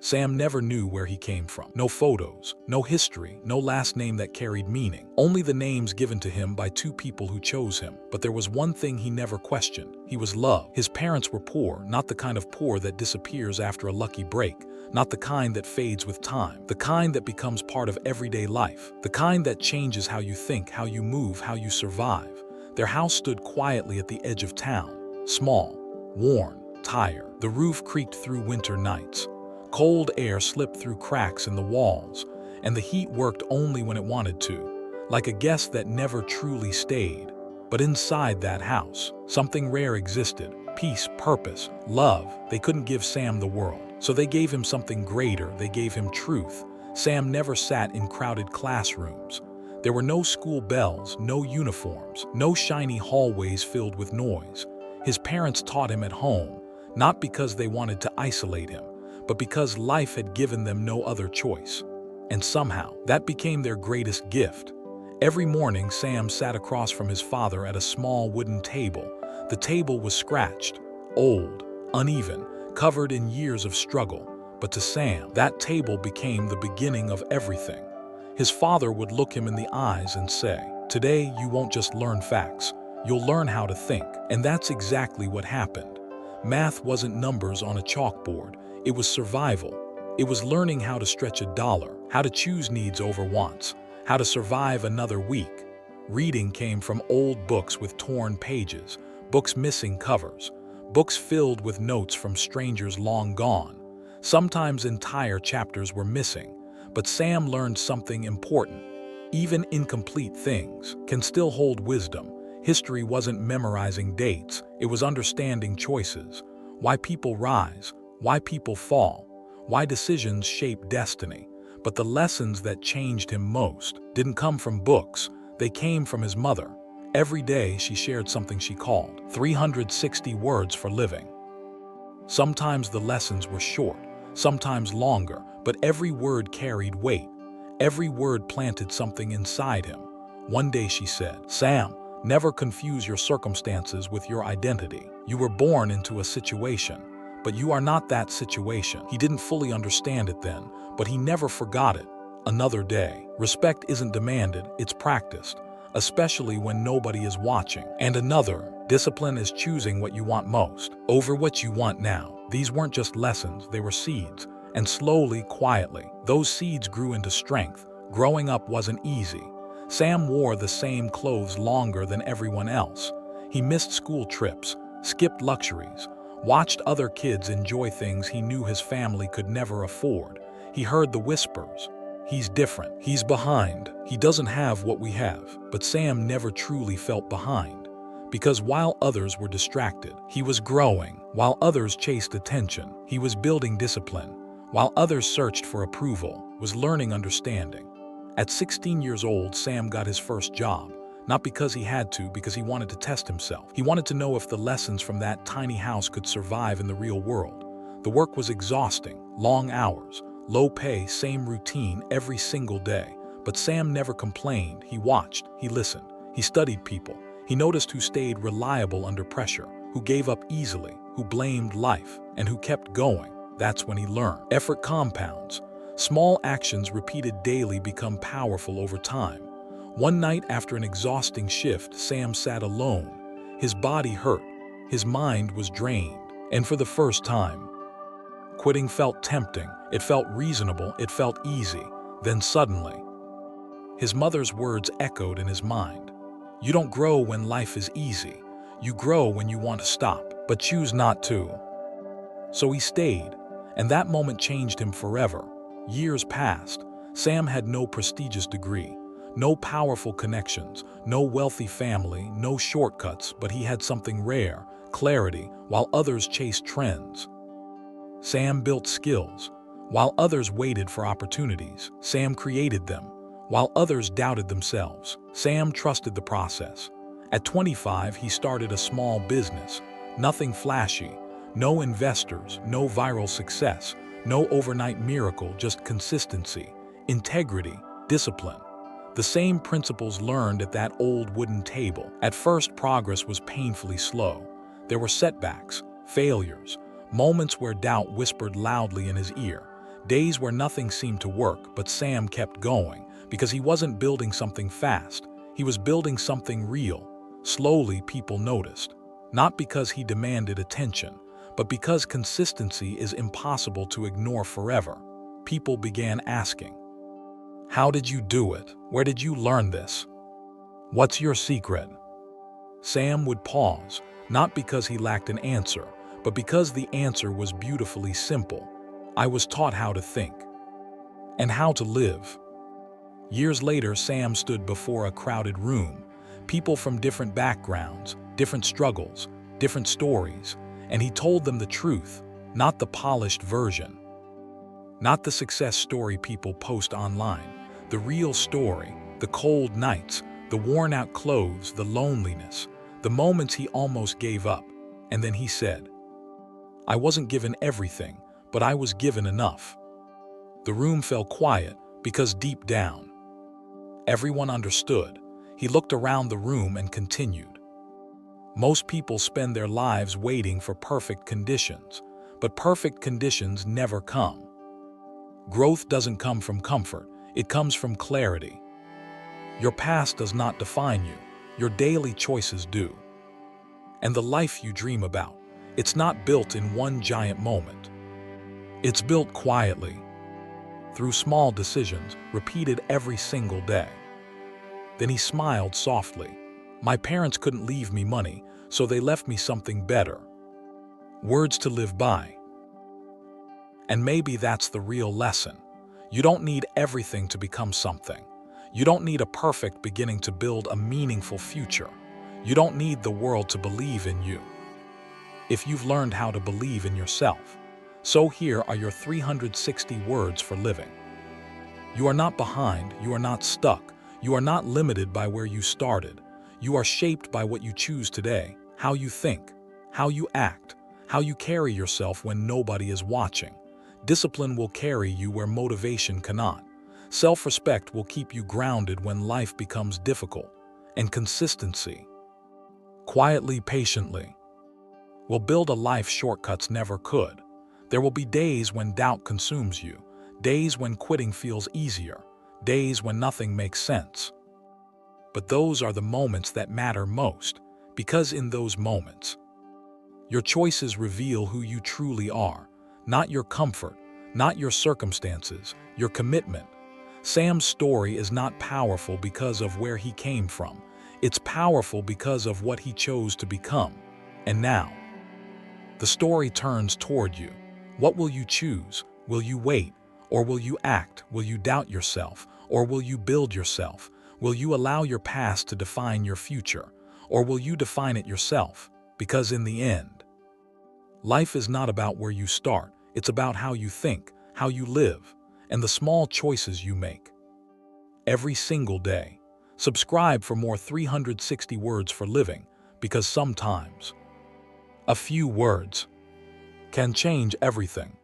Sam never knew where he came from. No photos, no history, no last name that carried meaning. Only the names given to him by two people who chose him. But there was one thing he never questioned. He was loved. His parents were poor, not the kind of poor that disappears after a lucky break. Not the kind that fades with time. The kind that becomes part of everyday life. The kind that changes how you think, how you move, how you survive. Their house stood quietly at the edge of town. Small, worn, tired. The roof creaked through winter nights. Cold air slipped through cracks in the walls, and the heat worked only when it wanted to, like a guest that never truly stayed. But inside that house, something rare existed. Peace, purpose, love. They couldn't give Sam the world, so they gave him something greater. They gave him truth. Sam never sat in crowded classrooms. There were no school bells, no uniforms, no shiny hallways filled with noise. His parents taught him at home, not because they wanted to isolate him, but because life had given them no other choice. And somehow, that became their greatest gift. Every morning, Sam sat across from his father at a small wooden table. The table was scratched, old, uneven, covered in years of struggle. But to Sam, that table became the beginning of everything. His father would look him in the eyes and say, "Today, you won't just learn facts, you'll learn how to think." And that's exactly what happened. Math wasn't numbers on a chalkboard. It was survival. It was learning how to stretch a dollar, how to choose needs over wants, how to survive another week. Reading came from old books with torn pages, books missing covers, books filled with notes from strangers long gone. Sometimes entire chapters were missing, but Sam learned something important. Even incomplete things can still hold wisdom. History wasn't memorizing dates, it was understanding choices. Why people rise, why people fall, why decisions shape destiny. But the lessons that changed him most didn't come from books, they came from his mother. Every day she shared something she called 360 words for living. Sometimes the lessons were short, sometimes longer, but every word carried weight. Every word planted something inside him. One day she said, "Sam, never confuse your circumstances with your identity. You were born into a situation, but you are not that situation." He didn't fully understand it then, but he never forgot it. Another day. Respect isn't demanded, it's practiced, especially when nobody is watching. And another. Discipline is choosing what you want most over what you want now. These weren't just lessons, they were seeds. And slowly, quietly, those seeds grew into strength. Growing up wasn't easy. Sam wore the same clothes longer than everyone else. He missed school trips, skipped luxuries, watched other kids enjoy things he knew his family could never afford. He heard the whispers. He's different. He's behind. He doesn't have what we have. But Sam never truly felt behind. Because while others were distracted, he was growing. While others chased attention, he was building discipline. While others searched for approval, was learning understanding. At 16 years old, Sam got his first job. Not because he had to, because he wanted to test himself. He wanted to know if the lessons from that tiny house could survive in the real world. The work was exhausting, long hours, low pay, same routine every single day. But Sam never complained. He watched, he listened, he studied people. He noticed who stayed reliable under pressure, who gave up easily, who blamed life, and who kept going. That's when he learned. Effort compounds. Small actions repeated daily become powerful over time. One night after an exhausting shift, Sam sat alone. His body hurt. His mind was drained. And for the first time, quitting felt tempting. It felt reasonable. It felt easy. Then suddenly, his mother's words echoed in his mind. "You don't grow when life is easy. You grow when you want to stop, but choose not to." So he stayed, and that moment changed him forever. Years passed. Sam had no prestigious degree, no powerful connections, no wealthy family, no shortcuts, but he had something rare, clarity, while others chased trends. Sam built skills. While others waited for opportunities, Sam created them. While others doubted themselves, Sam trusted the process. At 25, he started a small business. Nothing flashy, no investors, no viral success, no overnight miracle, just consistency, integrity, discipline. The same principles learned at that old wooden table. At first, progress was painfully slow. There were setbacks, failures, moments where doubt whispered loudly in his ear. Days where nothing seemed to work, but Sam kept going because he wasn't building something fast. He was building something real. Slowly, people noticed. Not because he demanded attention, but because consistency is impossible to ignore forever. People began asking, "How did you do it? Where did you learn this? What's your secret?" Sam would pause, not because he lacked an answer, but because the answer was beautifully simple. "I was taught how to think and how to live." Years later, Sam stood before a crowded room, people from different backgrounds, different struggles, different stories, and he told them the truth, not the polished version, not the success story people post online, the real story, the cold nights, the worn-out clothes, the loneliness, the moments he almost gave up. And then he said, "I wasn't given everything, but I was given enough." The room fell quiet because deep down, everyone understood. He looked around the room and continued. Most people spend their lives waiting for perfect conditions, but perfect conditions never come. Growth doesn't come from comfort, it comes from clarity. Your past does not define you, your daily choices do. And the life you dream about, it's not built in one giant moment. It's built quietly, through small decisions repeated every single day. Then he smiled softly. "My parents couldn't leave me money, so they left me something better. Words to live by." And maybe that's the real lesson. You don't need everything to become something. You don't need a perfect beginning to build a meaningful future. You don't need the world to believe in you. If you've learned how to believe in yourself, so here are your 360 words for living. You are not behind, you are not stuck, you are not limited by where you started. You are shaped by what you choose today, how you think, how you act, how you carry yourself when nobody is watching. Discipline will carry you where motivation cannot. Self-respect will keep you grounded when life becomes difficult. And consistency, quietly, patiently, will build a life shortcuts never could. There will be days when doubt consumes you, days when quitting feels easier, days when nothing makes sense. But those are the moments that matter most, because in those moments, your choices reveal who you truly are, not your comfort, not your circumstances, your commitment. Sam's story is not powerful because of where he came from. It's powerful because of what he chose to become. And now, the story turns toward you. What will you choose? Will you wait? Or will you act? Will you doubt yourself? Or will you build yourself? Will you allow your past to define your future? Or will you define it yourself? Because in the end, life is not about where you start. It's about how you think, how you live, and the small choices you make. Every single day. Subscribe for more 360 words for living, because sometimes a few words can change everything.